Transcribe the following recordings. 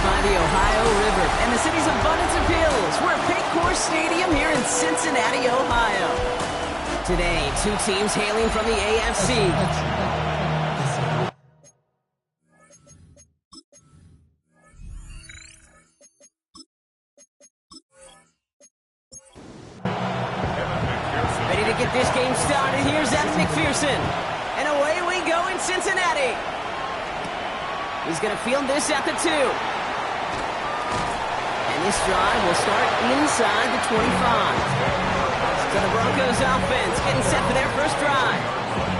By the Ohio River and the city's abundance of hills. We're at Paycor Stadium here in Cincinnati, Ohio. Today, two teams hailing from the AFC. Ready to get this game started. Here's Evan McPherson. And away we go in Cincinnati. He's going to field this at the 2. And this drive will start inside the 25. So the Broncos offense getting set for their first drive.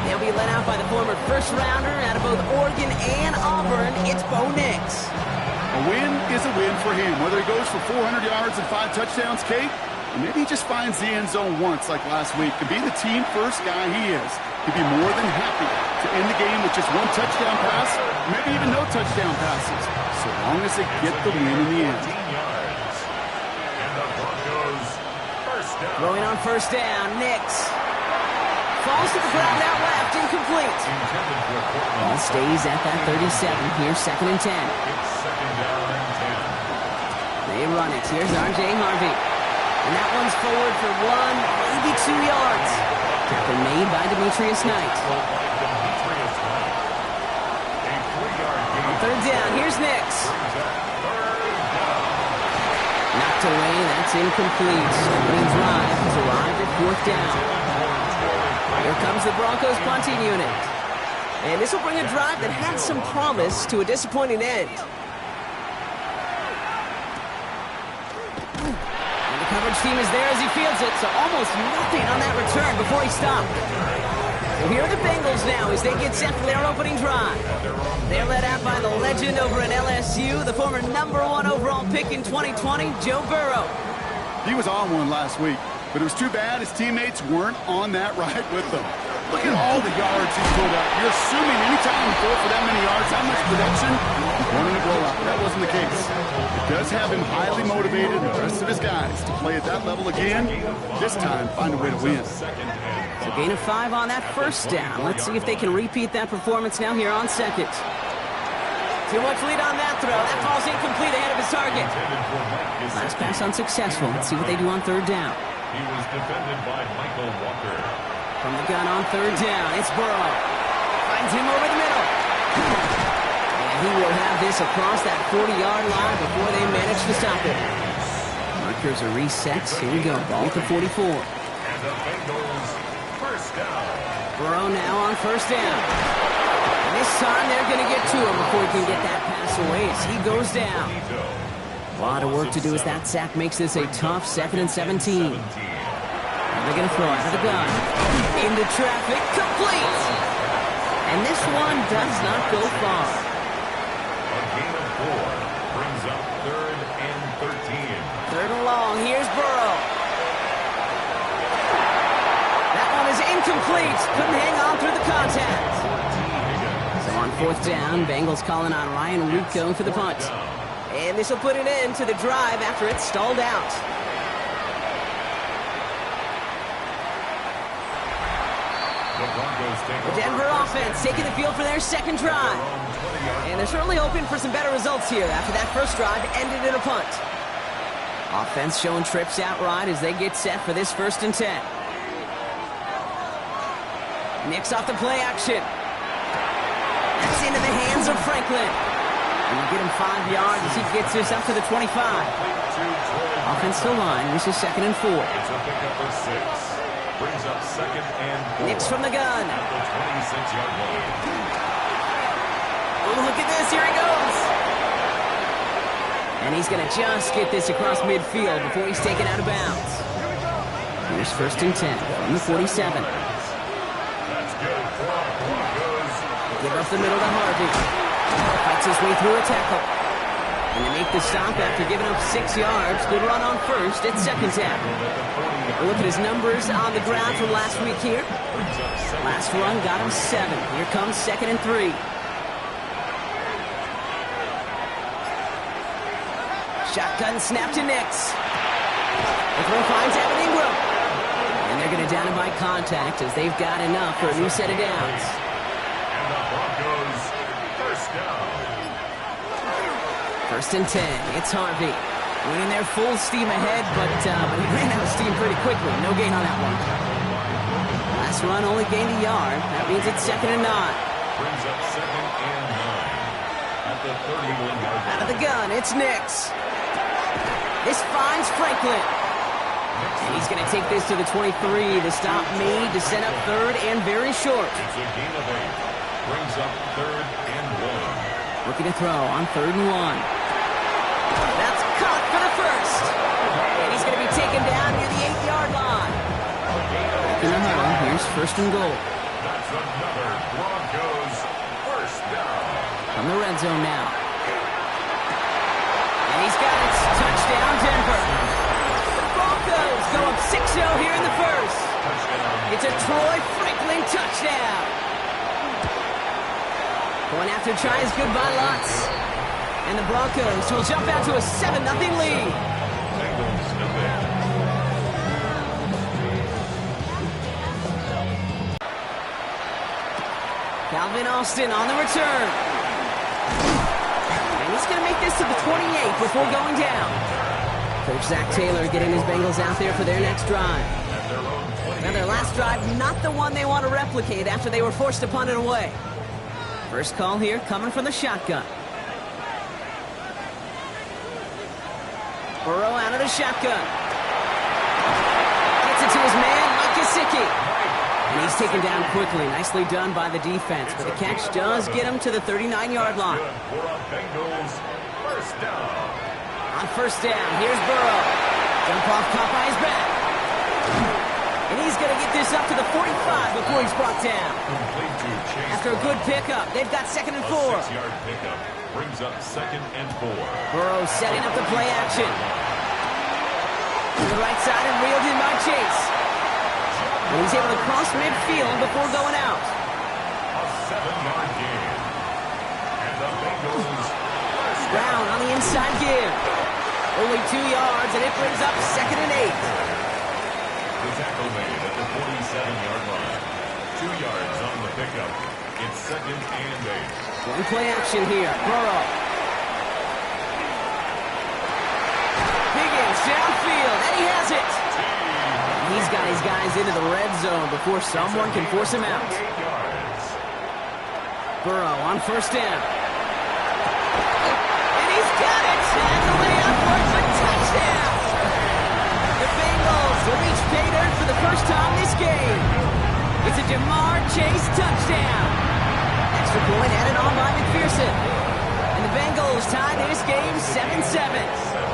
They'll be led out by the former first-rounder out of both Oregon and Auburn. It's Bo Nix. A win is a win for him. Whether he goes for 400 yards and 5 touchdowns, Kate, or maybe he just finds the end zone once like last week. To be the team-first guy he is, he'd be more than happy to end the game with just 1 touchdown pass, maybe even no touchdown passes, so long as they get the win in the end. Throwing on first down, Nix. Falls to the ground out left, incomplete. Ball stays at that 37. Here's 2nd and 10. They run it. Here's R.J. Harvey. And that one's forward for 1, maybe 2 yards. Tackle made by Demetrius Knight. On 3rd down, here's Nix. Knocked away, that's incomplete. Opening drive has arrived at 4th down. Here comes the Broncos punting unit. And this will bring a drive that had some promise to a disappointing end. And the coverage team is there as he fields it, so almost nothing on that return before he stopped. So here are the Bengals now as they get set for their opening drive. They're led out by the legend over at LSU, the former #1 overall pick in 2020, Joe Burrow. He was on one last week, but it was too bad his teammates weren't on that ride with them. Look at all the yards he's pulled up. You're assuming anytime you throw for that many yards, that much production, you're running a blowout. That wasn't the case. It does have him highly motivated, the rest of his guys, to play at that level again. This time, find a way to win. So gain of 5 on that first down. Let's see if they can repeat that performance now here on 2nd. Too much lead on that throw. That ball's incomplete ahead of his target. Last pass unsuccessful. Let's see what they do on 3rd down. He was defended by Michael Walker. From the gun on 3rd down, it's Burrow. Finds him over the middle. And he will have this across that 40-yard line before they manage to stop it. Markers are reset. Here we go. Ball at the 44. And the Bengals first down. Burrow now on 1st down. And this time they're going to get to him before he can get that pass away as he goes down. A lot of work to do as that sack makes this a tough 2nd and 17. They're going to throw out of the gun. Into traffic, complete! And this one does not go far. A gain of 4 brings up 3rd and 13. 3rd and long, here's Burrow. That one is incomplete. Couldn't hang on through the contact. So on 4th down, Bengals calling on Ryan Rico for the punt. And this will put an end to the drive after it's stalled out. The Denver offense taking the field for their 2nd drive. And they're certainly hoping for some better results here after that first drive ended in a punt. Offense showing trips outright as they get set for this 1st and 10. Nix off the play action. That's into the hands of Franklin. And you get him 5 yards as he gets this up to the 25. Offensive line, this is 2nd and 4. It's a pickup of 6. Brings up 2nd and 4. Nix from the gun. At the 26-yard line. Oh, look at this. Here he goes. And he's going to just get this across midfield before he's taken out of bounds. Here's 1st and 10 from the 47. That's good for Broncos. Give up the middle to Harvey. Fights his way through a tackle. And they make the stop after giving up 6 yards. Good run on 1st. It's 2nd down. Look at his numbers on the ground from last week here. Last run got him 7. Here comes 2nd and 3. Shotgun snap to Nix. The throw finds Evan Ingram. And they're going to down him by contact as they've got enough for a new set of downs. And the Broncos first down. 1st and 10. It's Harvey. Winning their full steam ahead, but he ran out of steam pretty quickly. No gain on that one. Last run only gained a yard. That means it's 2nd and 9. Brings up 2nd and 9 at the 31-yard line. Out of the gun, it's Nix. This finds Franklin. And he's going to take this to the 23 to stop Meade to set up 3rd and very short. It's a gain of 8. Brings up 3rd and 1. Looking to throw on 3rd and 1. That's caught for the first. And he's going to be taken down near the 8-yard line. In the huddle, here's 1st and goal. That's another Broncos first down. From the red zone now. And he's got it. Touchdown, Denver. The Broncos go up 6-0 here in the first. It's a Troy Franklin touchdown. Going after try is good by lots. And the Broncos will jump out to a 7-0 lead. Bengals defend. Calvin Austin on the return. And he's going to make this to the 28 before going down. Coach Zach Taylor getting his Bengals out there for their next drive. Now their last drive, not the one they want to replicate after they were forced to punt it away. First call here coming from the shotgun. Burrow out of the shotgun. Gets it to his man, Mike Gesicki. And he's taken down quickly. Nicely done by the defense. But the catch does get him to the 39-yard line. For a Bengals first down. On 1st down, here's Burrow. Jump off caught by his back. And he's going to get this up to the 45 before he's brought down. Complete to Chase. After a good pickup, they've got 2nd and 4. A 6-yard pickup brings up 2nd and 4. Burrow setting up the play action. To the right side and reeled in by Chase. And he's able to cross midfield before going out. A 7-yard gain. And the Bengals first down. Brown on the inside give. Only 2 yards, and it brings up 2nd and 8. The tackle made at the 47-yard line. 2 yards on the pickup. It's 2nd and 8. One play action here. Burrow. Higgins downfield, and he has it. He's got his guys into the red zone before someone can force him out. 8 yards. Burrow on 1st down. And he's got it. And the layup for a touchdown. The Bengals will reach pay dirt for the first time this game. It's a Jamar Chase touchdown. Extra point added on by McPherson. And the Bengals tie this game 7-7.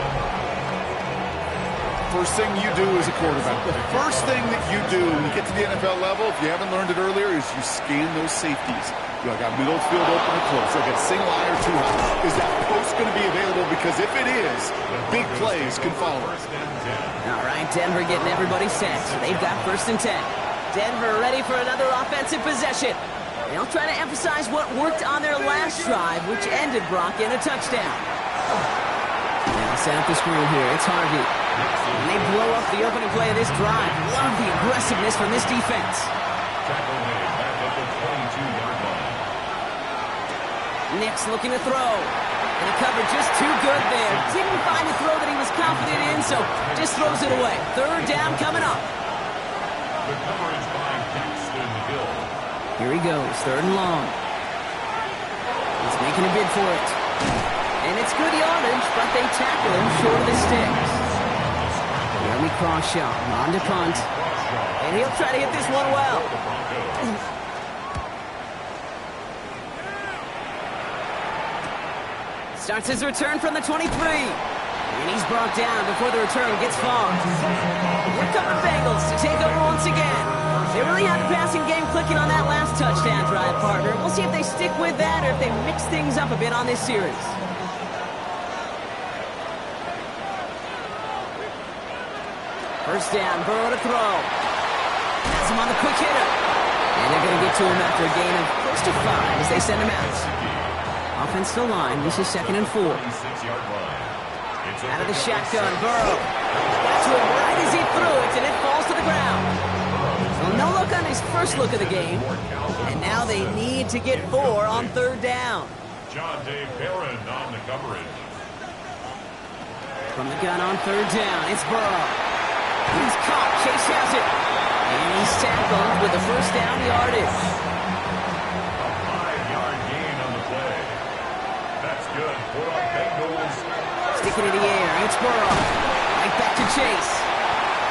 First thing you do as a quarterback, the first thing that you do when you get to the NFL level, if you haven't learned it earlier, is you scan those safeties. You got middle field open or close. Like a single eye or 2 high. Is that post going to be available? Because if it is, big plays can follow. All right, Denver getting everybody set. So they've got 1st and 10. Denver ready for another offensive possession. They'll try to emphasize what worked on their last drive, which ended Brock in a touchdown. Now set up the screen here. It's Harvey. And they blow up the opening play of this drive. Love the aggressiveness from this defense. Tackle made back at the 22-yard line. Nix looking to throw. And the cover just too good there. Didn't find the throw that he was confident in, so just throws it away. 3rd down coming up. The coverage by Paxton Hill. Here he goes, 3rd and long. He's making a bid for it. And it's good yardage, but they tackle him short of the sticks. Jeremy Crawshaw on to punt. And he'll try to hit this one well. Starts his return from the 23. And he's brought down before the return gets far. Here come the Bengals to take over once again. They really had the passing game clicking on that last touchdown drive, partner. We'll see if they stick with that or if they mix things up a bit on this series. First down, Burrow to throw. Has him on the quick hitter. And they're going to get to him after a gain of close to 5 as they send him out. Offensive line, this is 2nd and 4. 6-yard line. Out of the shotgun, Burrow. Got to him right as he threw it, and it falls to the ground. Well, no look on his first look of the game. And now they need to get 4 on 3rd down. John Dave Perrin on the coverage. From the gun on 3rd down, it's Burrow. He's caught. Chase has it. And he's tackled with the first down yardage. A 5-yard gain on the play. That's good for the Bengals. Sticking in the air, it's Burrow. Right back to Chase.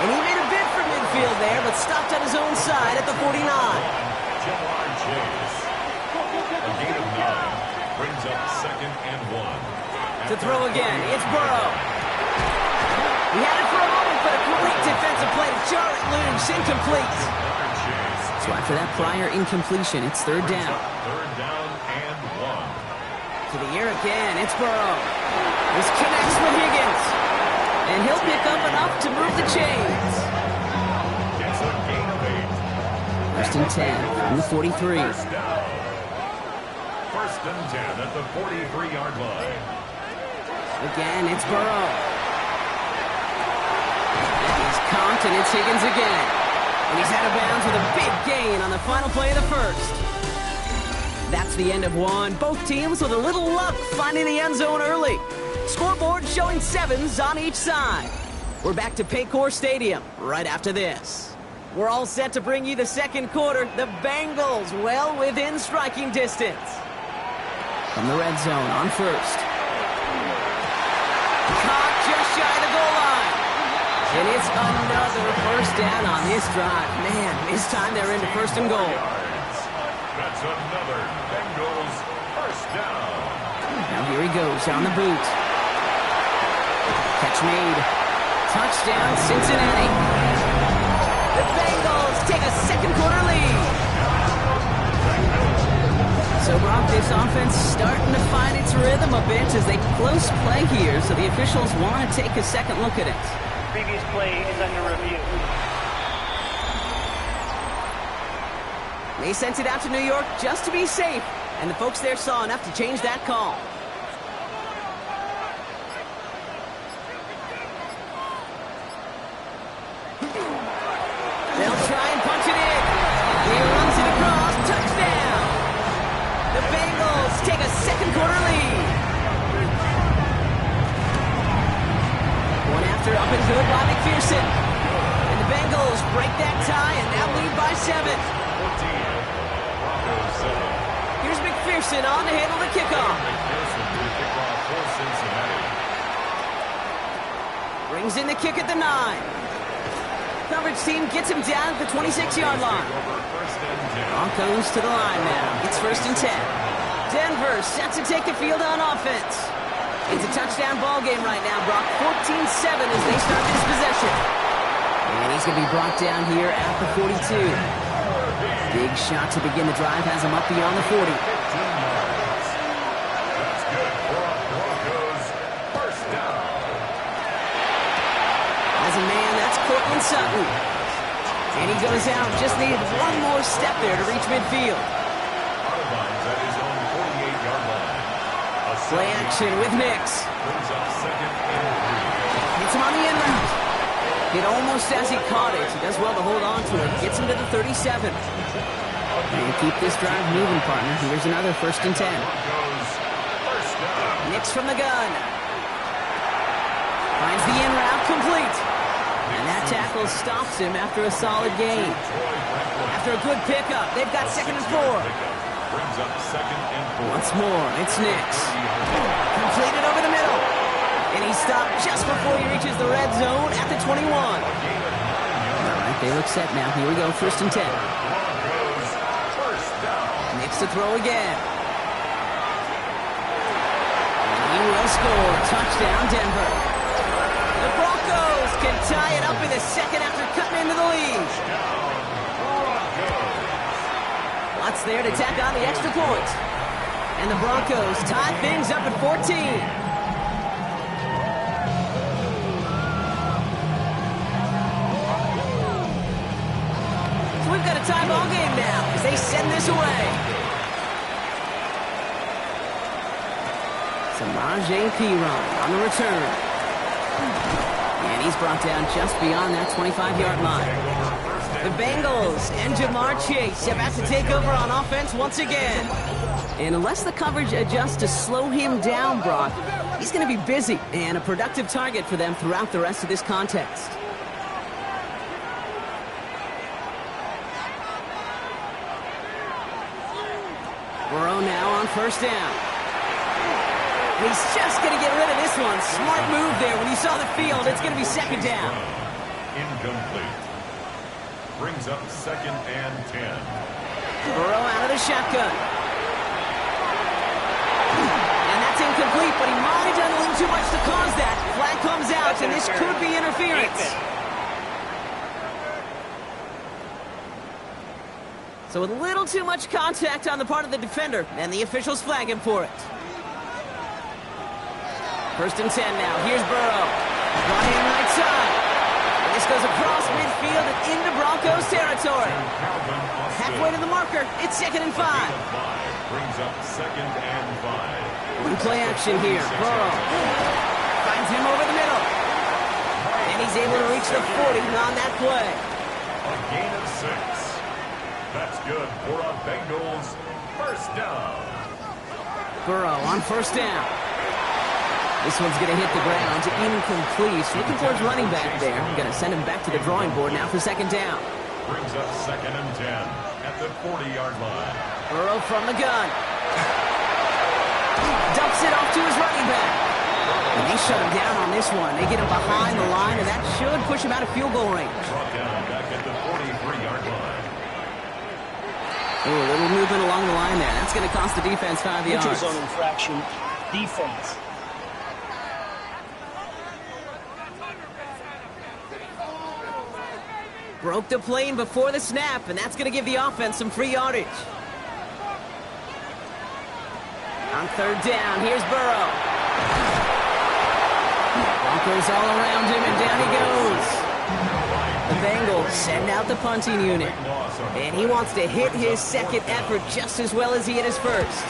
And he made a bid for midfield there, but stopped on his own side at the 49. Jamar Chase. A gain of 9 brings up 2nd and 1. To throw again, it's Burrow. He had it for a moment, but a great defensive play to jar it loose, incomplete. So after that prior incompletion, it's 3rd down. 3rd down and 1. To the air again, it's Burrow. This connects with Higgins. And he'll pick up enough to move the chains. It's a gain of 8. 1st and 10 from the 43. 1st down. 1st and 10 at the 43-yard line. Again, it's Burrow. And he's comped, and it's Higgins again. And he's out of bounds with a big gain on the final play of the 1st. That's the end of 1. Both teams with a little luck finding the end zone early. Scoreboard showing 7s on each side. We're back to Paycor Stadium right after this. We're all set to bring you the 2nd quarter. The Bengals well within striking distance. From the red zone on 1st. Caught just shy of the goal line. And it's another 1st down on this drive. Man, this time they're into 1st and goal. That's another Bengals 1st down. Now here he goes on the boot. Catch made. Touchdown, Cincinnati. The Bengals take a 2nd quarter lead. So, Brock, this offense starting to find its rhythm a bit as they close play here, so the officials want to take a second look at it. Previous play is under review. They sent it out to New York just to be safe, and the folks there saw enough to change that call. They'll try and punch it in. He runs it across. Touchdown. The Bengals take a 2nd quarter lead. 1 after up and good by McPherson. And the Bengals break that tie and now lead by 7. 14. Broncos 7. Here's McPherson on to handle the kickoff. McPherson to the kickoff for Cincinnati. Brings in the kick at the 9. Coverage team gets him down at the 26-yard line. Over 1st and 10. Broncos to the line now. It's 1st and 10. Denver set to take the field on offense. It's a touchdown ball game right now, Brock. 14-7 as they start this possession. And he's going to be brought down here at the 42. Big shot to begin the drive has him up beyond the 40. 15 yards. That's good for a Broncos 1st down. As a man, that's Cortland Sutton. And he goes out. Just needed one more step there to reach midfield. Out of bounds at his own 48-yard line. Play action with Nix. Brings up 2nd and 3. Gets him on the end route. Hit almost as he caught it. He does well to hold on to it. Gets him to the 37. And keep this drive moving, partner. Here's another 1st and 10. Broncos 1st down. Nix from the gun. Finds the in route complete. And that tackle stops him after a solid gain. After a good pickup, they've got 2nd and 4. Brings up 2nd and 4. Once more, it's Nix. Completed over the middle. And he stopped just before he reaches the red zone at the 21. All right, they look set now. Here we go, 1st and 10. Broncos 1st down. Nix to throw again. And he will score. Touchdown, Denver. The Broncos can tie it up in a second after cutting into the lead. Lots there to tack on the extra point. And the Broncos tie things up at 14. So we've got a tie ball game now as they send this away. Samaje Perine on the return. And he's brought down just beyond that 25-yard line. The Bengals and Jamar Chase about to take over on offense once again. And unless the coverage adjusts to slow him down, Brock, he's going to be busy and a productive target for them throughout the rest of this contest. Burrow now on first down. He's just going to get rid of this one. Smart move there when he saw the field. It's going to be second down. Incomplete. Brings up 2nd and 10. Burrow out of the shotgun. And that's incomplete, but he might have done a little too much to cause that. Flag comes out, and this could be interference. So a little too much contact on the part of the defender, and the officials flag him for it. 1st and 10 now. Here's Burrow. Running right side. And this goes across midfield and into Broncos territory. Halfway to the marker. It's 2nd and 5. Brings up 2nd and 5. One play action here. Burrow finds him over the middle. And he's able to reach the 40 on that play. A gain of 6. That's good for a Bengals first down. Burrow on first down. This one's going to hit the ground. Incomplete. Looking towards running back there. Going to send him back to the drawing board now for second down. Brings up 2nd and 10 at the 40-yard line. Burrow from the gun. Dumps it off to his running back. And they shut him down on this one. They get him behind the line, and that should push him out of field goal range. Brought down back at the 43-yard line. Oh, a little movement along the line there. That's going to cost the defense 5 yards. Neutral zone infraction. Defense. Broke the plane before the snap, and that's going to give the offense some free yardage. On third down, here's Burrow. Broncos all around him, and down he goes. The Bengals send out the punting unit. And he wants to hit his second effort just as well as he hit his first.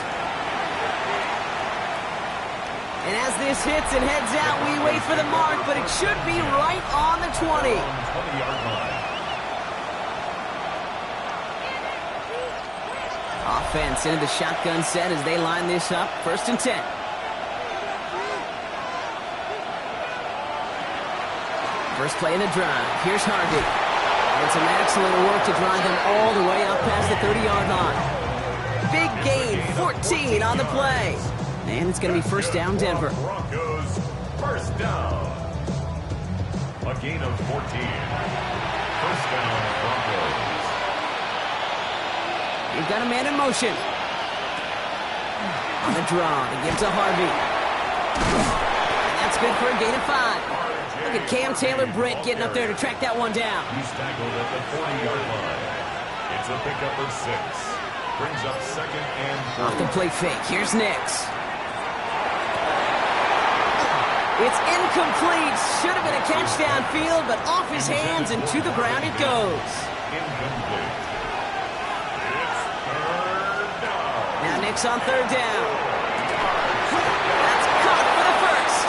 And as this hits and heads out, we wait for the mark, but it should be right on the 20. 20-yard line. Offense into the shotgun set as they line this up. 1st and 10. First play in the drive. Here's Harvey. And some excellent work to drive them all the way up past the 30-yard line. Big gain, 14 on the play. And it's going to be first down, Denver. Broncos first down. A gain of 14. First down, Broncos. You've got a man in motion. On the draw, to give to Harvey. And that's good for a gain of 5. Look at Cam Taylor-Britt getting up there to track that one down. He's tackled at the 40-yard line. It's a pickup of 6. Brings up 2nd and 4. Off the play fake. Here's Nix. It's incomplete. Should have been a catch downfield, but off his hands and to the ground it goes. Incomplete. It's third down. Now Nix on third down. That's caught for the first.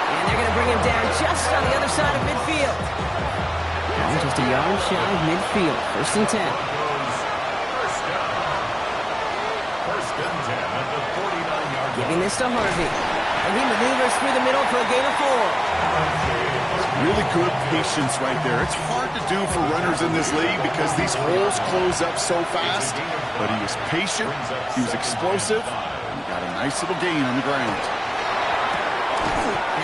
And they're going to bring him down just on the other side of midfield. Now just a yard shy of midfield. 1st and 10. First down. 1st and 10 at the 49-yard line. Giving this to Harvey. And he maneuvers through the middle for a gain of 4. Really good patience right there. It's hard to do for runners in this league because these holes close up so fast. But he was patient, he was explosive, and got a nice little gain on the ground.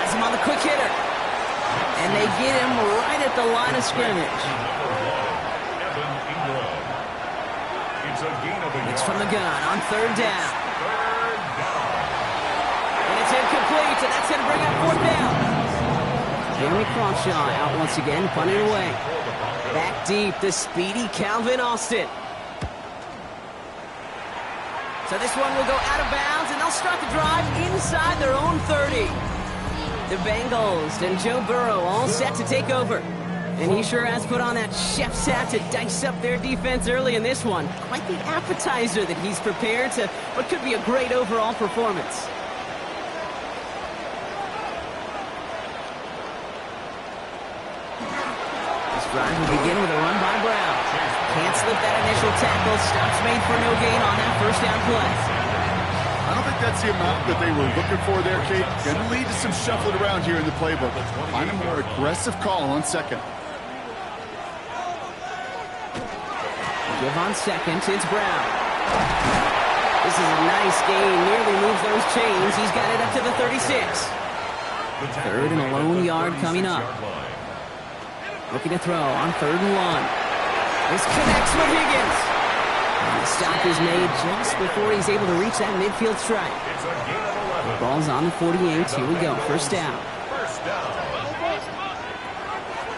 Has him on the quick hitter. And they get him right at the line of scrimmage. It's a gain of a It's yard. from the gun on third down. Third down. And it's incomplete, and that's going to bring up 4th down. Jeremy Crawshaw out once again, punted away. Back deep, the speedy Calvin Austin. So this one will go out of bounds, and they'll start the drive inside their own 30. The Bengals and Joe Burrow all set to take over. And he sure has put on that chef's hat to dice up their defense early in this one. Quite the appetizer that he's prepared to what could be a great overall performance. This drive will begin with a run by Brown. Can't slip that initial tackle. Stops made for no gain on that first down play. I don't think that's the amount that they were looking for there, Kate. Going to lead to some shuffling around here in the playbook. Find a more aggressive call on second. Give on second. It's Brown. This is a nice gain. Nearly moves those chains. He's got it up to the 36. Third and a lone yard coming up. Looking to throw on 3rd and 1. This connects with Higgins. And the stop is made just before he's able to reach that midfield strike. The ball's on the 48. Here we go. First down.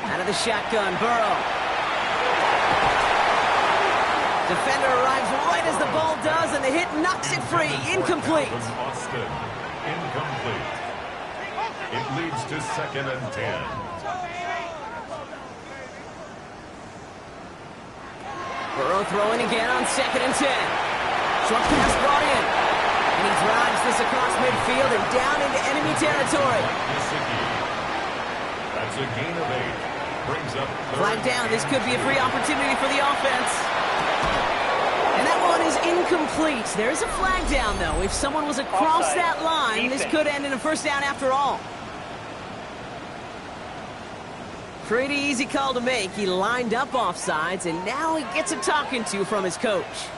Out of the shotgun, Burrow. Defender arrives right as the ball does, and the hit knocks it free. Incomplete. Incomplete. It leads to 2nd and 10. Burrow throwing again on 2nd and 10. Short pass brought in. And he drives this across midfield and down into enemy territory. That's a gain of 8. Brings up Flag down. This could be a free opportunity for the offense. And that one is incomplete. There's a flag down, though. If someone was across Offside. that line, this could end in a first down after all. Pretty easy call to make. He lined up offsides, and now he gets a talking to from his coach.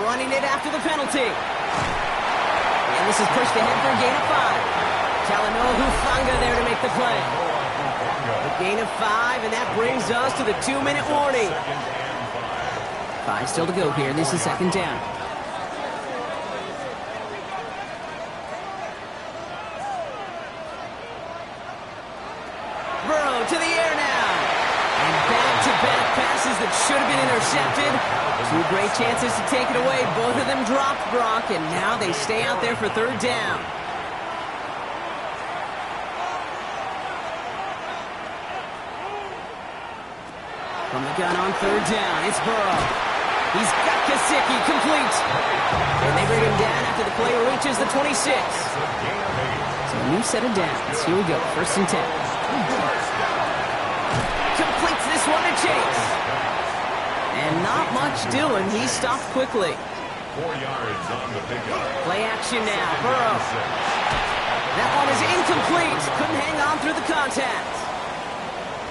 Running it after the penalty. And this is pushed ahead for a gain of 5. Talanoa Hufanga there to make the play. A gain of 5, and that brings us to the 2-minute warning. 5 still to go here. This is 2nd down. Burrow to the air now. And back-to-back passes that should have been intercepted. 2 great chances to take it away. Both of them dropped, Brock, and now they stay out there for 3rd down. From the gun on 3rd down, it's Burrow. He's got Gesicki complete. And they bring him down after the play reaches the 26. So a new set of downs. Here we go, 1st and 10. Completes this one to Chase. And not much doing. He stopped quickly. 4 yards on the pickup. Play action now, Burrow. That one is incomplete. Couldn't hang on through the contact.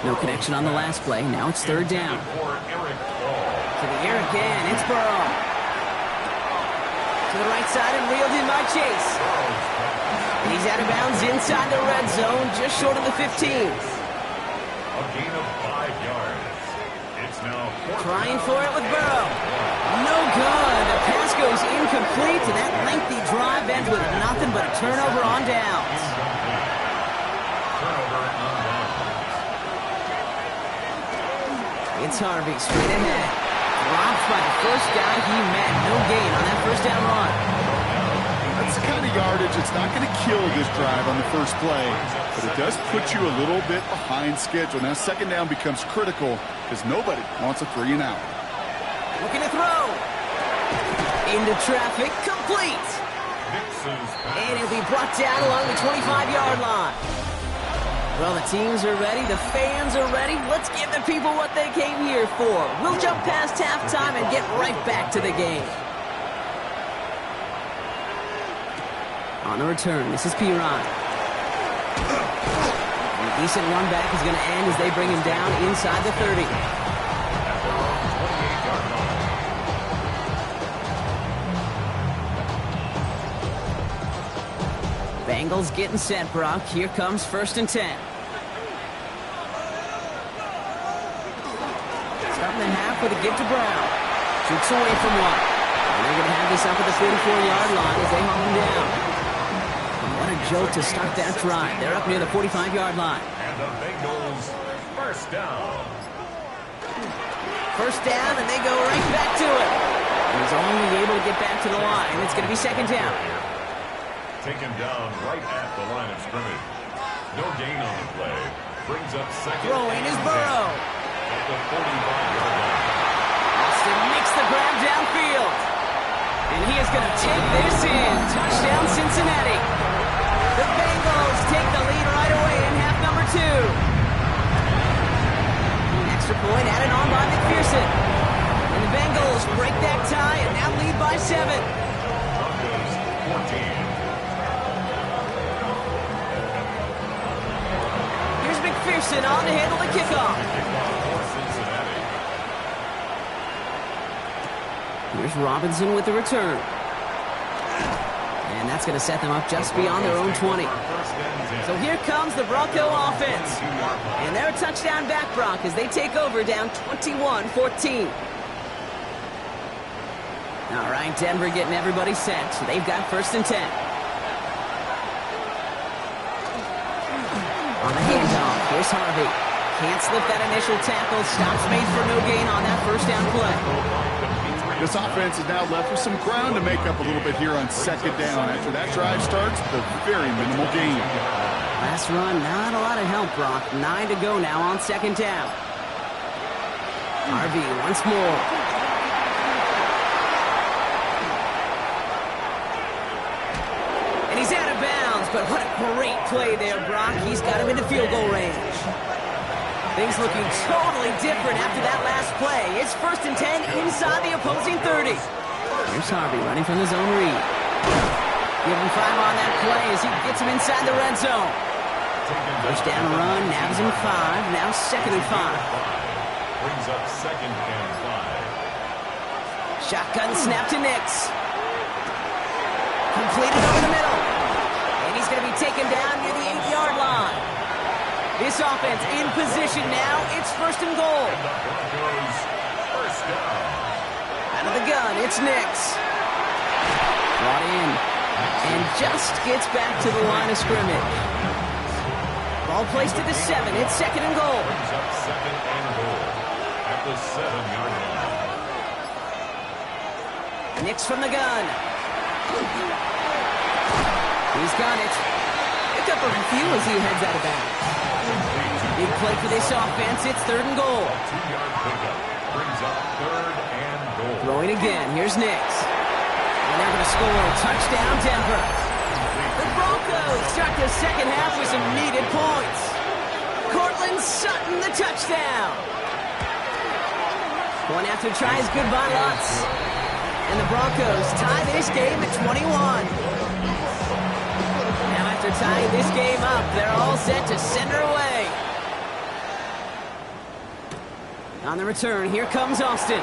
No connection on the last play. Now it's 3rd down. To the air again. It's Burrow. To the right side and reeled in by Chase. And he's out of bounds inside the red zone, just short of the 15. A gain of 5 yards. It's now Trying for it with Burrow. No good. The pass goes incomplete, and that lengthy drive ends with nothing but a turnover on downs. turnover on downs. It's Harvey straight ahead. Dropped by the first guy he met. No gain on that first down run. That's the kind of yardage that's not going to kill this drive on the first play, but it does put you a little bit behind schedule. Now 2nd down becomes critical because nobody wants a 3 and out. Looking to throw. Into traffic. Complete. And he'll be brought down along the 25-yard line. Well, the teams are ready. The fans are ready. Let's give the people what they came here for. We'll jump past halftime and get right back to the game. On the return, this is Piron. A decent run back is going to end as they bring him down inside the 30. Bengals getting set, Brock. Here comes 1st and 10. Starting the half with a give to Brown. Shoots away from one. And they're going to have this up at the 44-yard line as they haul him down. And what a jolt to start that drive. They're up near the 45-yard line. And the Bengals first down. First down, and they go right back to it. And he's only able to get back to the line. It's going to be 2nd down. Taken down right at the line of scrimmage. No gain on the play. Brings up 2nd. Throwing is Burrow. At the 45-yard line. Austin makes the grab downfield. And he is going to take this in. Touchdown, Cincinnati. The Bengals take the lead right away in half number 2. 7. Broncos 14. Here's McPherson on to handle the kickoff. Here's Robinson with the return. And that's going to set them up just beyond their own 20. So here comes the Bronco offense. And they're a touchdown back, Brock, as they take over down 21-14. All right, Denver getting everybody set. So they've got 1st and 10. On the handoff, here's Harvey. Can't slip that initial tackle. Stops made for no gain on that 1st down play. This offense is now left with some ground to make up a little bit here on 2nd down. After that drive starts, the very minimal gain. Last run, not a lot of help, Brock. 9 to go now on 2nd down. Harvey once more. And he's out of bounds, but what a great play there, Brock. He's got him into field goal range. Things looking totally different after that last play. It's 1st and 10 inside the opposing 30. Here's Harvey running from his own read. Give him 5 on that play as he gets him inside the red zone. First down run, nabs him 5. Now 2nd and 5. Brings up 2nd and 5. Shotgun snap to Nix. Completed over the middle. And he's going to be taken down near the 8-yard line. This offense in position now. It's 1st and goal. And the Broncos 1st down. Out of the gun, it's Nix. Brought in. And just gets back to the line of scrimmage. Ball placed to the 7. It's 2nd and goal. Brings up 2nd and goal at the 7-yard line. Nix from the gun. He's got it. Picked up a few as he heads out of bounds. Big play for this offense. It's 3rd and goal. 2-yard pickup brings up 3rd and goal. Throwing again. Here's Nix. And they're going to score a touchdown, Denver. The Broncos start the 2nd half with some needed points. Cortland Sutton, the touchdown. One after tries goodbye lots. And the Broncos tie this game at 21. After tying this game up, they're all set to send her away. On the return, here comes Austin.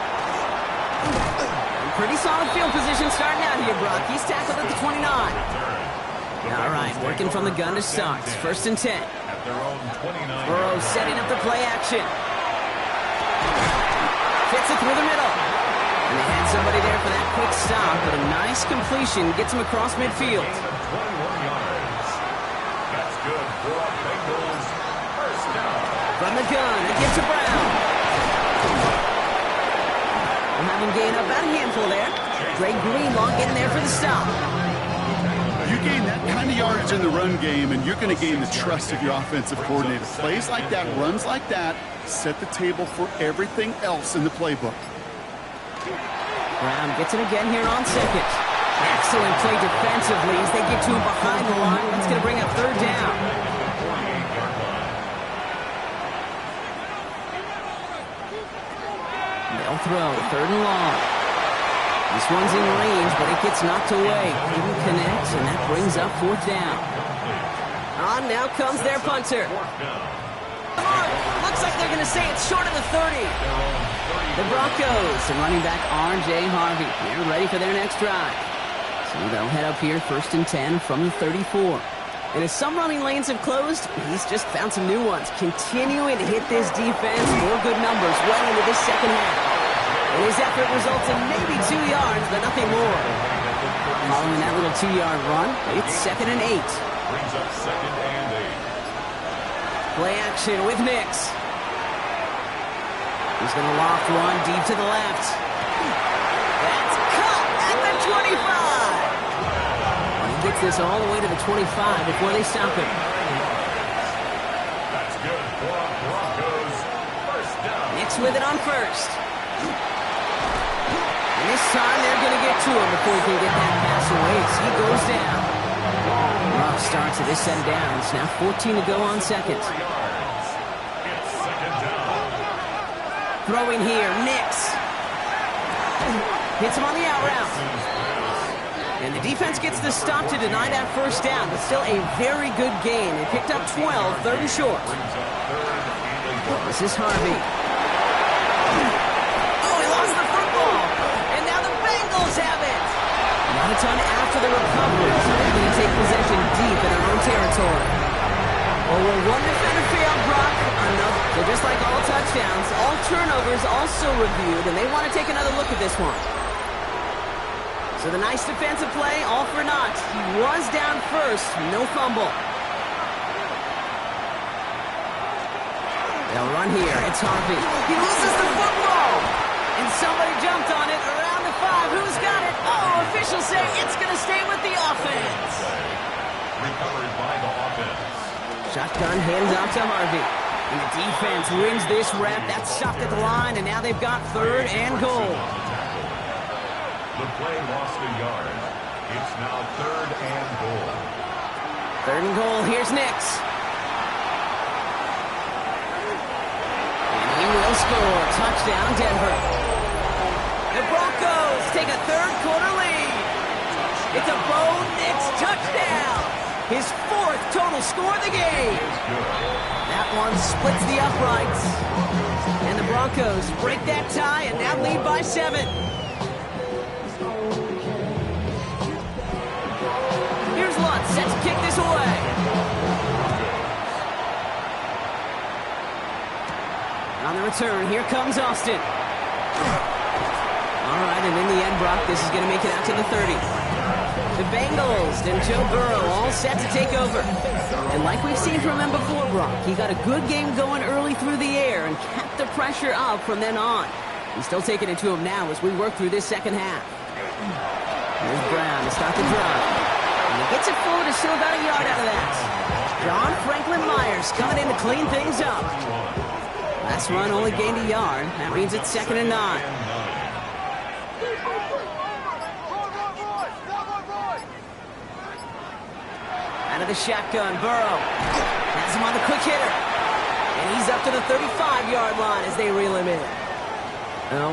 Pretty solid field position starting out here, Brock. He's tackled at the 29. All right, working from the gun to start. 1st and 10. At their own 29. Burrow setting up the play action. Fits it through the middle. And they had somebody there for that quick stop, but a nice completion gets him across midfield. 21 yards. That's good for a Bengals 1st down. From the gun, it gets to Brown. We'll have him gain about a handful there. Greg Greenlaw getting there for the stop. You gain that kind of yardage in the run game, and you're going to gain the trust of your offensive coordinator. Plays like that, runs like that, set the table for everything else in the playbook. Brown gets it again here on 2nd. Excellent play defensively as they get to him behind the line. That's going to bring up 3rd down. They'll throw 3rd and long. This one's in range, but it gets knocked away. Couldn't connect, and that brings up 4th down. On now comes their punter. Looks like they're going to say it's short of the 30. The Broncos and running back R.J. Harvey. They're ready for their next drive. So they'll head up here 1st and 10 from the 34. And as some running lanes have closed, he's just found some new ones. Continuing to hit this defense. More good numbers well into this 2nd half. And his effort results in maybe 2 yards, but nothing more. Following that little 2-yard run, it's 2nd and 8. Brings up 2nd and 8. Play action with Nix. He's going to loft one deep to the left. That's caught at the 25. And he gets this all the way to the 25 before they stop him. That's good for Broncos 1st down. Nix with it on 1st. And this time they're going to get to him before he can get that pass away as he goes down. Rough start to this set of downs. Now 14 to go on 2nd. It's 2nd down. Throwing here, Nix. Hits him on the out route. And the defense gets the stop to deny that first down, but still a very good gain. They picked up 12, third and short. This is Harvey. Oh, he lost the football. And now the Bengals have it. Not a ton after the recovery, so they're going to take possession deep in their own territory. Oh, well, one defender failed, Brock. Another. So just like all touchdowns, all turnovers also reviewed, and they want to take another look at this one. So the nice defensive play, all for naught. He was down first, no fumble. They'll run here. It's Harvey. He loses the football. And somebody jumped on it around the 5. Who's got it? Oh, officials say it's going to stay with the offense. Recovered by the offense. Shotgun hands out to Harvey. And the defense wins this rep. That's stopped at the line, and now they've got third and goal. The play lost a yard. It's now third and goal. Third and goal. Here's Nix. And he will score. Touchdown, Denver. The Broncos take a third-quarter lead. It's a Bo Nix touchdown. His fourth total score of the game. That one splits the uprights. And the Broncos break that tie and now lead by 7. Here's Lutz, set to kick this away. On the return, here comes Austin. All right, and in the end, Brock, this is going to make it out to the 30. The Bengals and Joe Burrow all set to take over. And like we've seen from him before, Brock, he got a good game going early through the air and kept the pressure up from then on. He's still taking it to him now as we work through this second half. Here's Brown to start the drive. And he gets it forward and still got a yard out of that. John Franklin Myers coming in to clean things up. Last run only gained a yard. That means it's 2nd and 9. Out of the shotgun, Burrow has him on the quick hitter. And he's up to the 35-yard line as they reel him in.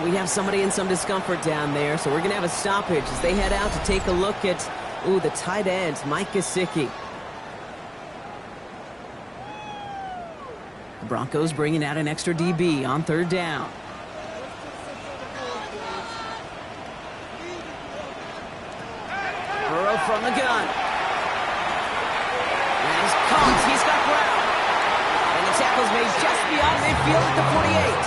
We have somebody in some discomfort down there, so we're going to have a stoppage as they head out to take a look at, the tight end, Mike Gesicki. The Broncos bringing out an extra DB on third down. Burrow from the gun. He's got Brown. And the tackle's made just beyond midfield at the 48.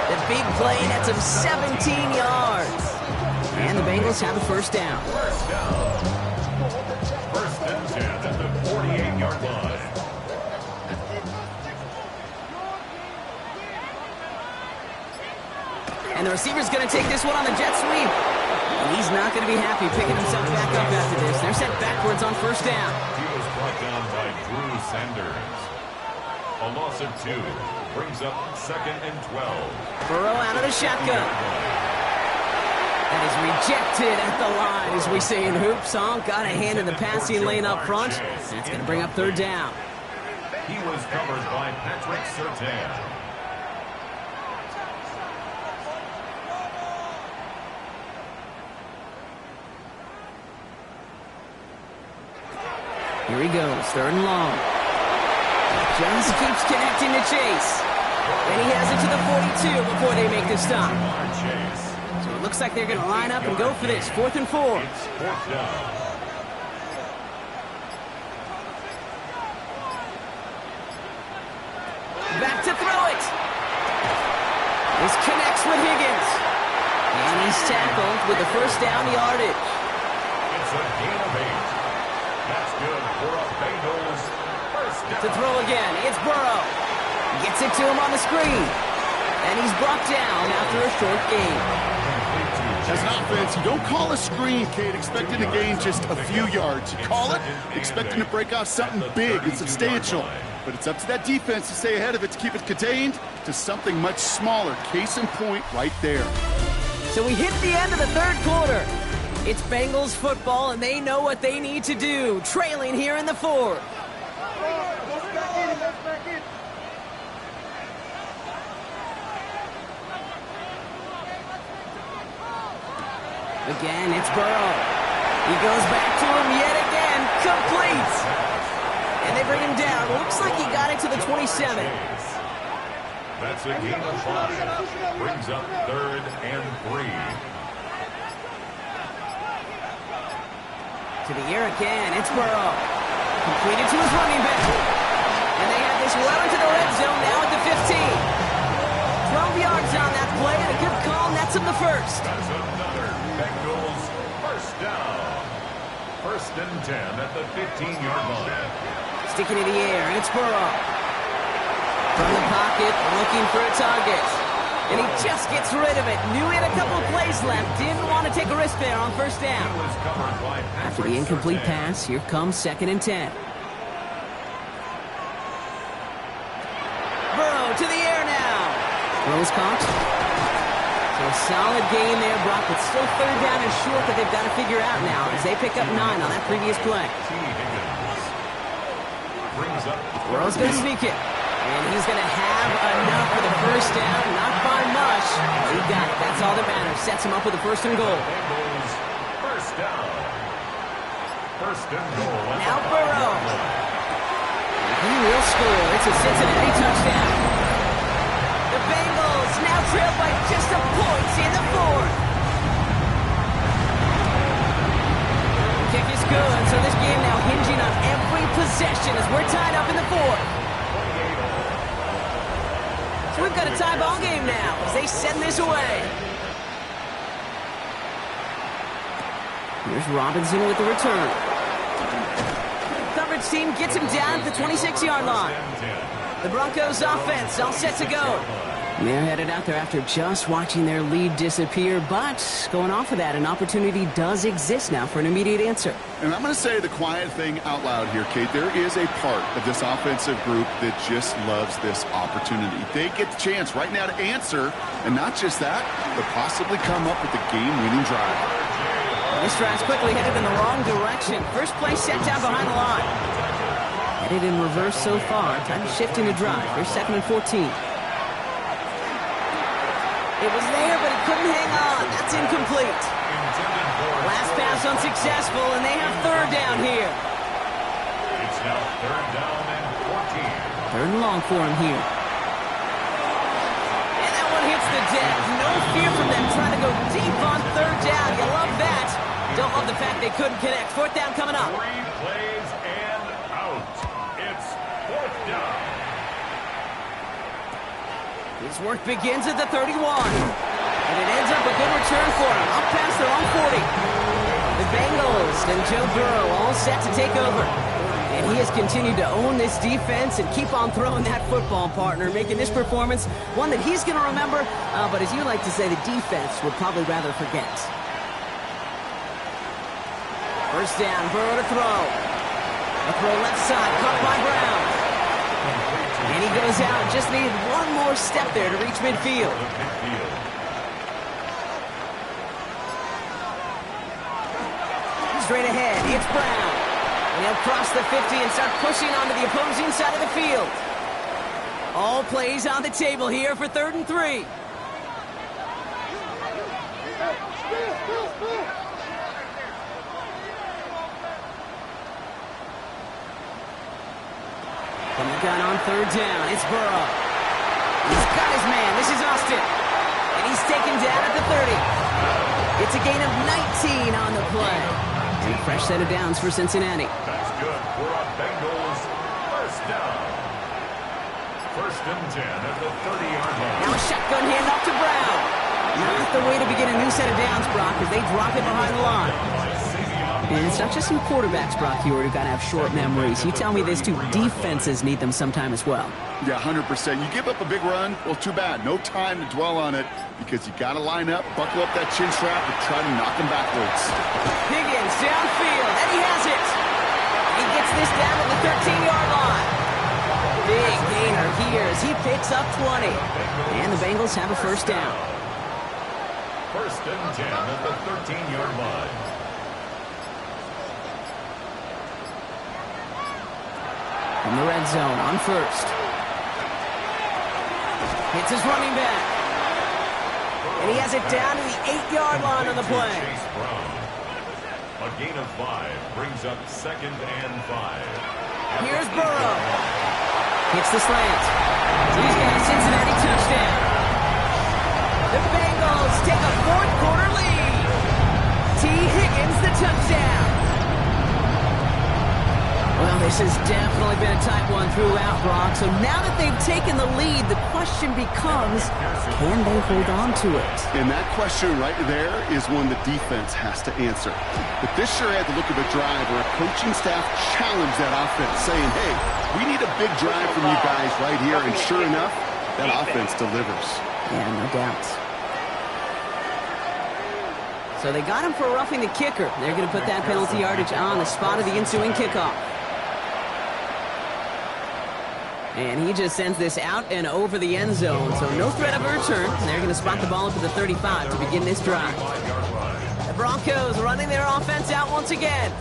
The big play nets him 17 yards. And the Bengals have the first down. First and 10 at the 48-yard line. And the receiver's going to take this one on the jet sweep. And he's not going to be happy picking himself back up after this. They're sent backwards on first down. Brought down by Drew Sanders. A loss of 2 brings up 2nd and 12. Burrow out of the shotgun. That is rejected at the line, as we say in hoops. Got a hand in the passing lane up front. That's going to bring up third down. He was covered by Patrick Surtain. Here he goes, third and long. Just keeps connecting to Chase. And he has it to the 42 before they make the stop. So it looks like they're going to line up and go for this. 4th and 4. It's 4th down. Back to throw it. This connects with Higgins. And he's tackled with the first down yardage. It's a gain of 8. That's good for a Bengals first down. To throw again, it's Burrow. Gets it to him on the screen. And he's brought down after a short gain. As an offense, you don't call a screen, Kate, expecting to gain just a few yards. You call it expecting to break off something big and substantial. But it's up to that defense to stay ahead of it, to keep it contained to something much smaller. Case in point right there. So we hit the end of the third quarter. It's Bengals football, and they know what they need to do, trailing here in the 4th. Again, it's Burrow. He goes back to him yet again. Complete. And they bring him down. Looks like he got it to the 27. That's a gain of 5. Brings up 3rd and 3. To the air again. It's Burrow. Completed to his running back. And they have this well into the red zone now at the 15. 12 yards on that play, and a good call nets him the first. That's another Bengals first down. 1st and 10 at the 15-yard line. Sticking in the air, and it's Burrow. From the pocket, looking for a target. And he just gets rid of it. Knew he had a couple of plays left. Didn't want to take a risk there on first down. After the incomplete pass, here comes 2nd and 10. Burrow to the air now. Throws caught. So a solid gain there, Brock, but still 3rd down and short that they've got to figure out now as they pick up 9 on that previous play. Burrow's going to sneak it. And he's going to have enough for the first down. Not by much. He got it. That's all that matters. Sets him up with a 1st and goal. First down. 1st and goal. Now Burrow. He will score. It's a Cincinnati touchdown. The Bengals now trail by just a point in the 4th. The kick is good, so this game now hinging on every possession as we're tied up in the 4th. So we've got a tie ball game now as they send this away. Here's Robinson with the return. Coverage team gets him down at the 26-yard line. The Broncos offense all set to go. They're headed out there after just watching their lead disappear, but going off of that, an opportunity does exist now for an immediate answer. And I'm going to say the quiet thing out loud here, Kate. There is a part of this offensive group that just loves this opportunity. They get the chance right now to answer, and not just that, but possibly come up with the game-winning drive. This drive's quickly headed in the wrong direction. First play set down behind the line. Headed in reverse so far. Time to shift into drive. Here's 2nd and 14. It was there, but he couldn't hang on. That's incomplete. Last pass unsuccessful, and they have 3rd down here. It's now 3rd down and 14. 3rd and long for him here. And that one hits the deck. No fear from them trying to go deep on 3rd down. You love that. Don't love the fact they couldn't connect. 4th down coming up. 3 plays and out. It's 4th down. His work begins at the 31. And it ends up a good return for him. Up past their own 40. The Bengals and Joe Burrow all set to take over. And he has continued to own this defense and keep on throwing that football, partner, making this performance one that he's going to remember. But as you like to say, the defense would probably rather forget. First down, Burrow to throw. A throw left side, caught by Brown. And he goes out. Just needed one more step there to reach midfield. Straight ahead, it's Brown. And he'll cross the 50 and start pushing onto the opposing side of the field. All plays on the table here for 3rd and 3. From the gun on 3rd down, it's Burrow. He's got his man. This is Austin. And he's taken down at the 30. It's a gain of 19 on the play. And a fresh set of downs for Cincinnati. That's good for a Bengals first down. 1st and 10 at the 30-yard line. Now a shotgun handoff to Brown. Not the way to begin a new set of downs, Brock, as they drop it behind the line. And it's not just some quarterbacks, Brock, who got to have short memories. You tell me this, too. Defenses need them sometime as well. Yeah, 100%. You give up a big run, well, too bad. No time to dwell on it because you got to line up, buckle up that chin strap, and try to knock him backwards. Higgins downfield, and he has it. He gets this down at the 13-yard line. Big gainer here as he picks up 20. And the Bengals have a first down. 1st and 10 at the 13-yard line. In the red zone on 1st. Hits his running back. And he has it down to the 8-yard line on the play. Chase Brown. A gain of 5 brings up 2nd and 5. Here's Burrow. Hits the slant. He's got a Cincinnati touchdown. The Bengals take a fourth-quarter lead. T. Higgins, the touchdown. Well, this has definitely been a tight one throughout, Brock. So now that they've taken the lead, the question becomes, can they hold on to it? And that question right there is one the defense has to answer. But this sure had the look of a drive where a coaching staff challenged that offense, saying, hey, we need a big drive from you guys right here. And sure enough, that offense delivers. Yeah, no doubt. So they got him for roughing the kicker. They're going to put that penalty yardage on the spot of the ensuing kickoff. And he just sends this out and over the end zone, so no threat of a return. They're going to spot the ball up at the 35 to begin this drive. The Broncos running their offense out once again.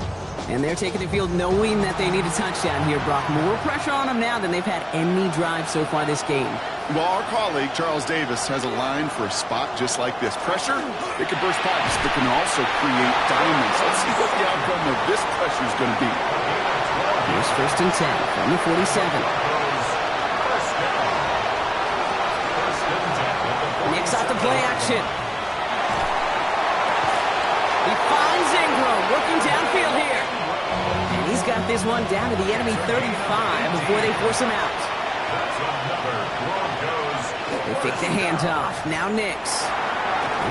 And they're taking the field knowing that they need a touchdown here, Brock. More pressure on them now than they've had any drive so far this game. Well, our colleague, Charles Davis, has a line for a spot just like this. Pressure, it can burst pipes, but can also create diamonds. Let's see what the outcome of this pressure is going to be. Here's 1st and 10 from the 47. Nick's off the play action. He finds Ingram working downfield here. And he's got this one down to the enemy 35 before they force him out. They fake the handoff. Now Nix.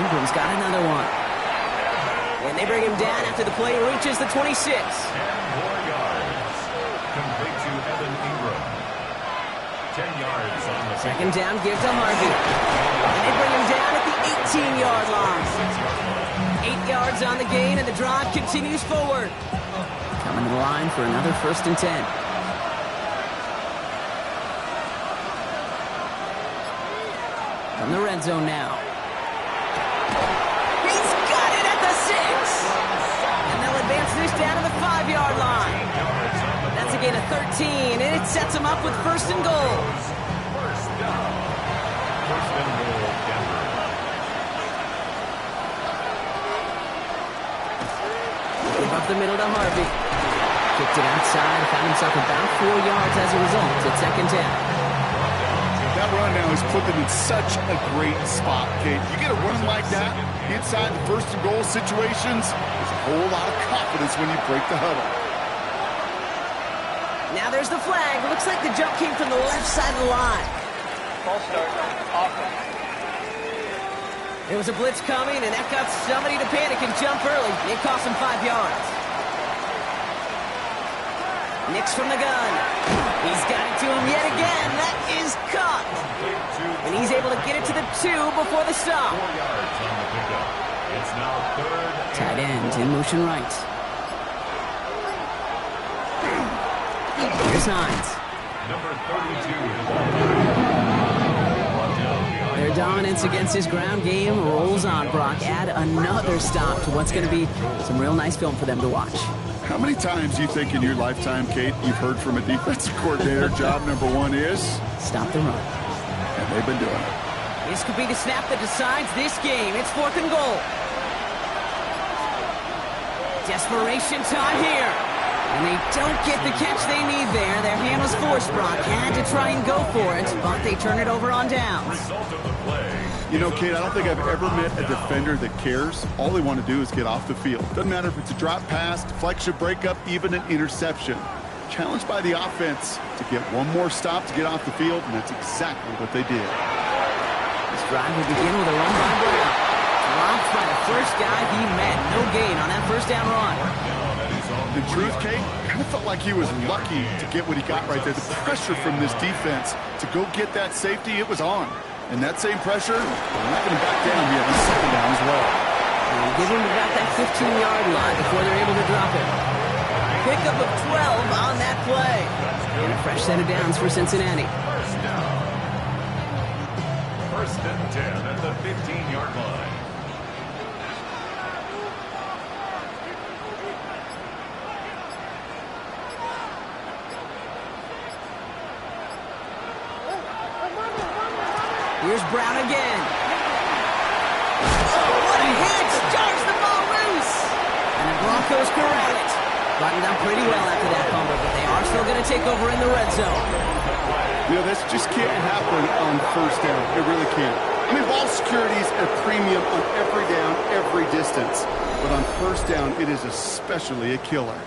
Ingram's got another one. And they bring him down after the play reaches the 26. 10 more yards. Complete to Evan Ingram. 10 yards on the 2nd down, give to Harvey. And they bring him down at the 18-yard line. 8 yards on the gain, and the drive continues forward. Coming to the line for another 1st and 10. From the red zone now. He's got it at the 6. And they'll advance this down to the 5-yard line. That's a gain of 13, and it sets him up with 1st and goal. First down. 1st and goal, Denver. Give up the middle to Harvey. Kicked it outside, found himself about 4 yards as a result. It's 2nd down. That run now is put them in such a great spot, Kate. You get a run like that inside the 1st and goal situations, there's a whole lot of confidence when you break the huddle. Now there's the flag. Looks like the jump came from the left side of the line. False start. Offense. There was a blitz coming, and that got somebody to panic and jump early. It cost him 5 yards. Nix from the gun. He's got it to him yet again. That is caught. And he's able to get it to the 2 before the stop. 4 yards on the pickup. It's now 3rd and Tight end in motion right. Here's Hines. number 32. Their dominance against his ground game rolls on, Brock. Add another stop to what's going to be some real nice film for them to watch. How many times do you think in your lifetime, Kate, you've heard from a defensive coordinator, job number 1 is? Stop the run. And they've been doing it. This could be the snap that decides this game. It's 4th and goal. Desperation time here. And they don't get the catch they need there. Their hand was forced, Brock. Had to try and go for it, but they turn it over on downs. Result of the play. You know, Kate, I don't think I've ever met a defender that cares. All they want to do is get off the field. Doesn't matter if it's a drop pass, deflection, breakup, even an interception. Challenged by the offense to get one more stop to get off the field, and that's exactly what they did. This drive will begin with a run by Brown. Dropped by the first guy he met. No gain on that 1st down run. The truth, Kate, kind of felt like he was lucky to get what he got right there. The pressure from this defense to go get that safety, it was on. And that same pressure, they're not going to back down yet on 2nd down as well. And give him about that 15-yard line before they're able to drop it. Pickup of 12 on that play. And a fresh set of downs for Cincinnati. First down. 1st and 10 at the 15-yard line. Here's Brown again. Broncos corral it. Buttoned up pretty well after that fumble, but they are still going to take over in the red zone. You know, this just can't happen on first down. It really can't. I mean, ball security is a premium on every down, every distance. But on first down, it is especially a killer.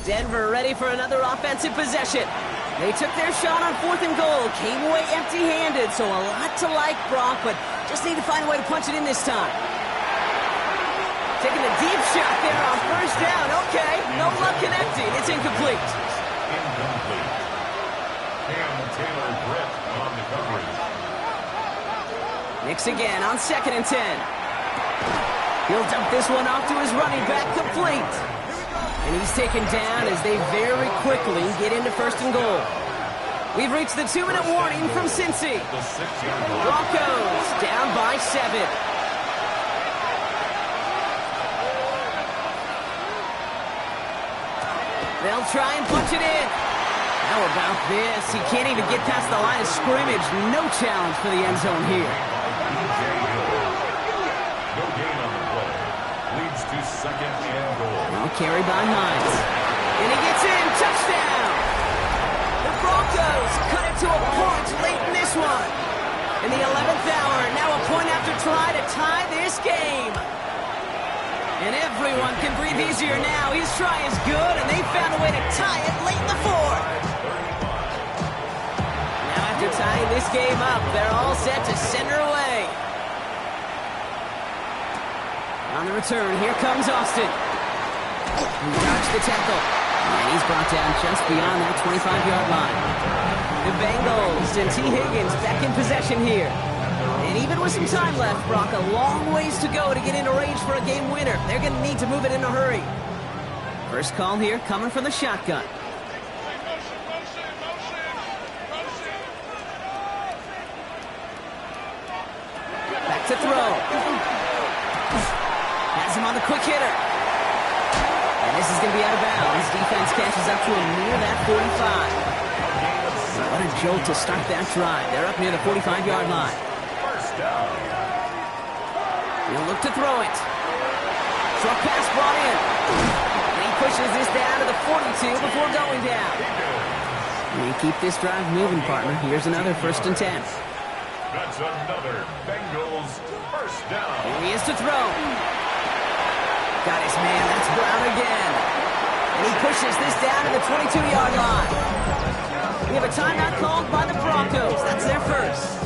Denver ready for another offensive possession. They took their shot on 4th and goal, came away empty-handed, so a lot to like, Brock, but just need to find a way to punch it in this time. Taking a deep shot there on first down. Okay, no luck connecting. It's incomplete. Incomplete. Cam Taylor-Britt on the coverage. Nix again on 2nd and 10. He'll dump this one off to his running back, complete. And he's taken down as they very quickly get into 1st and goal. We've reached the 2-minute warning from Cincy. The 6-yard line. Broncos down by 7. They'll try and punch it in. How about this? He can't even get past the line of scrimmage. No challenge for the end zone here. No gain on the play. Leads to 2nd and goal. Well, carry by Hines. And he gets in. Touchdown! The Broncos cut it to a point late in this one. In the 11th hour, now a point after try to tie this game. And everyone can breathe easier now. His try is good, and they found a way to tie it late in the 4th. Now after tying this game up, they're all set to send her away. On the return, here comes Austin. He dodged the tackle. And he's brought down just beyond that 25-yard line. The Bengals and T. Higgins back in possession here. And even with some time left, Brock, a long ways to go to get into range for a game winner. They're going to need to move it in a hurry. First call here coming from the shotgun. Back to throw. Has him on the quick hitter. And this is going to be out of bounds. Defense catches up to him near that 45. What a jolt to start that drive. They're up near the 45-yard line. First down. He'll look to throw it. Short pass brought in. And he pushes this down to the 42 before going down. We keep this drive moving, partner. Here's another 1st and 10. That's another Bengals first down. Here he is to throw. Got his man. That's Brown again. And he pushes this down to the 22-yard line. We have a timeout called by the Broncos. That's their first.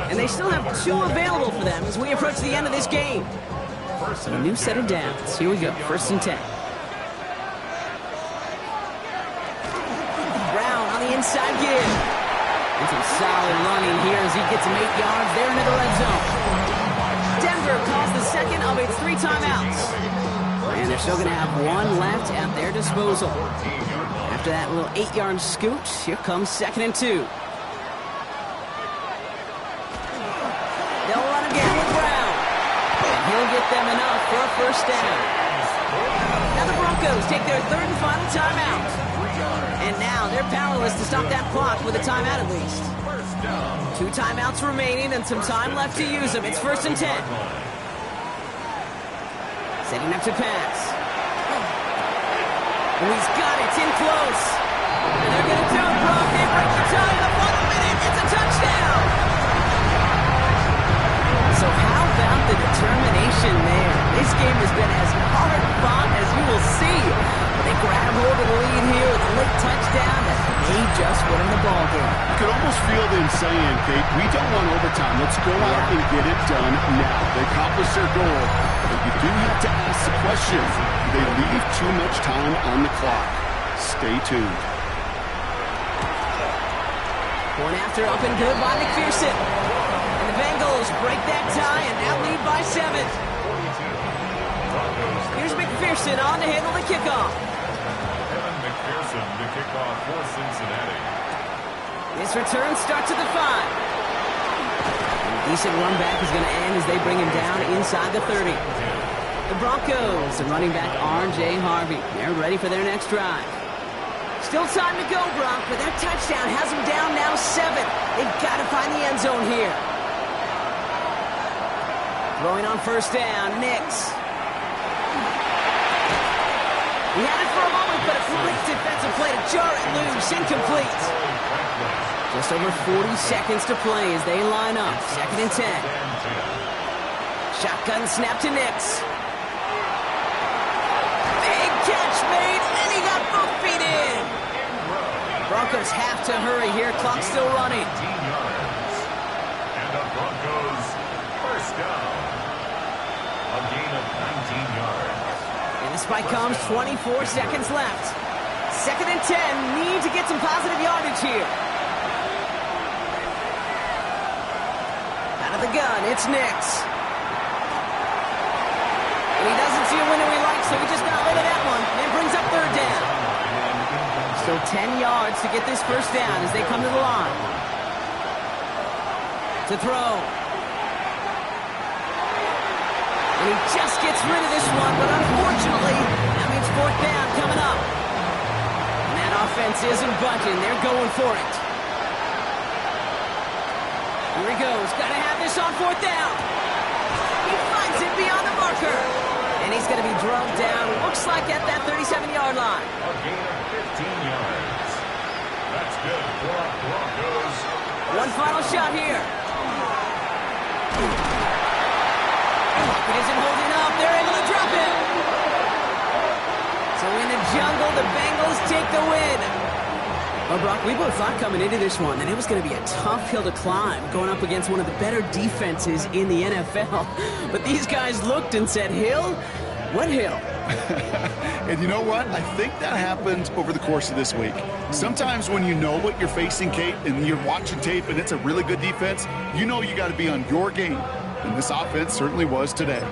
And they still have 2 available for them as we approach the end of this game. So a new set of downs. Here we go. 1st and 10. Brown on the inside give. And some solid running here as he gets him 8 yards there into the red zone. Denver calls the second of its 3 timeouts. And they're still going to have 1 left at their disposal. After that little 8-yard scoot, here comes 2nd and 2. They'll run again with Brown. And he'll get them enough for a first down. Now the Broncos take their 3rd and final timeout. And now they're powerless to stop that clock with a timeout at least. 2 timeouts remaining and some time left to use them. It's 1st and 10. Setting up to pass. Oh, he's got it. It's in close. And they're going to do it, Brock. They break the tie in the final minute. It's a touchdown. So how about the determination there? This game has been as hard fought as you will see. But they grab hold of the lead here with a late touchdown that may just win the ball game. You could almost feel them saying, Kate, we don't want overtime. Let's go out and get it done now. They accomplished their goal. But you do have to ask the question, do they leave too much time on the clock? Stay tuned. Point after up and good by McPherson. And the Bengals break that tie and now lead by 7. Here's McPherson on to handle the kickoff. Evan McPherson to kick off for Cincinnati. This return starts at the 5. And a decent run back is going to end as they bring him down inside the 30. The Broncos and running back R.J. Harvey. They're ready for their next drive. Still time to go, Brock, but that touchdown has them down now 7. They've got to find the end zone here. Throwing on first down, Nix. He had it for a moment, but a great defensive play to jar it loose. Incomplete. Just over 40 seconds to play as they line up. 2nd and 10. Shotgun snap to Nix. Big catch made, and he got both feet in. Broncos have to hurry here. Clock still running. 19 yards. And the Broncos first down. A gain of 19 yards. And the spike comes, 24 seconds left. 2nd and 10, need to get some positive yardage here. Out of the gun, it's Nix. And he doesn't see a window he likes, so he just got rid of that one. And brings up 3rd down. Still 10 yards to get this first down as they come to the line. To throw. And he just gets rid of this one, but unfortunately, that means 4th down coming up. And that offense isn't budging. They're going for it. Here he goes. Got to have this on 4th down. He finds it beyond the marker. And he's going to be drugged down, looks like at that 37-yard line. A gain of 15 yards. That's good for our Broncos. One final shot here. It isn't holding up. They're able to drop it. So in the jungle, the Bengals take the win. Well, Brock, we both thought coming into this one that it was going to be a tough hill to climb going up against one of the better defenses in the NFL. But these guys looked and said, hill? What hill? And you know what? I think that happened over the course of this week. Sometimes when you know what you're facing, Kate, and you're watching tape and it's a really good defense, you know you got to be on your game. And this offense certainly was today.